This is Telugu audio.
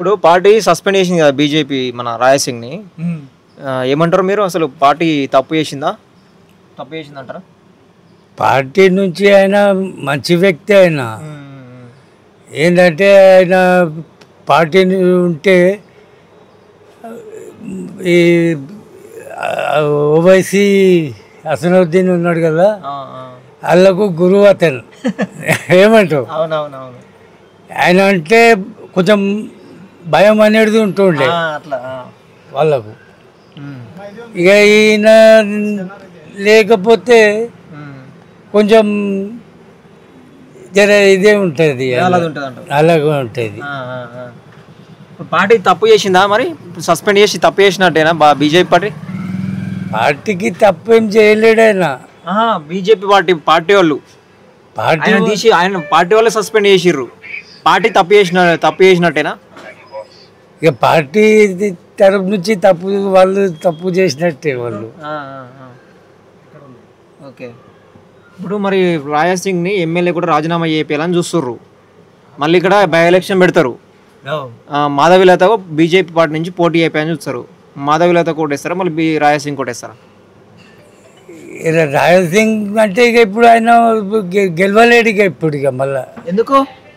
ఇప్పుడు పార్టీ సస్పెండ్ చేసింది కదా బీజేపీ మన రాయసింగ్ని. ఏమంటారు మీరు? అసలు పార్టీ తప్పు చేసిందంటారా? పార్టీ నుంచి ఆయన మంచి వ్యక్తి. ఆయన ఏంటంటే ఆయన పార్టీ ఉంటే ఈ ఓవైసీ అసనుద్దీన్ ఉన్నాడు కదా, వాళ్ళకు గురువు అతను. ఏమంటావు? అవునవునవును. ఆయన అంటే కొంచెం భయం అనేది ఉంటుండే వాళ్ళకు. ఇక ఈయన లేకపోతే కొంచెం జర ఇదే ఉంటుంది, అలాగే ఉంటుంది. పార్టీ తప్పు చేసిందా మరి? సస్పెండ్ చేసి తప్పు చేసినట్టేనా బీజేపీ పార్టీకి తప్పు ఏం చేయలేడు ఆయన. బీజేపీ పార్టీ వాళ్ళు తీసి ఆయన పార్టీ వాళ్ళే సస్పెండ్ చేసిర్రు. పార్టీ తప్పు చేసినట్టేనా? ఇక పార్టీ తరపు నుంచి వాళ్ళు తప్పు చేసినట్టే వాళ్ళు. ఓకే. ఇప్పుడు మరి రాయసింగ్ని ఎమ్మెల్యే కూడా రాజీనామా చేయాలని చూస్తుర్రు. మళ్ళీ ఇక్కడ బై ఎలక్షన్ పెడతారు. మాధవిలత బీజేపీ పార్టీ నుంచి పోటీ అయిపోయాయని చూస్తారు. మాధవిలత కోటేస్తారా, మళ్ళీ రాయసింగ్ కోటేస్తారా? రాయసింగ్ అంటే ఇక ఇప్పుడు ఆయన గెలవలేడు ఇక ఇప్పుడు. ఇక మళ్ళీ ఎందుకు?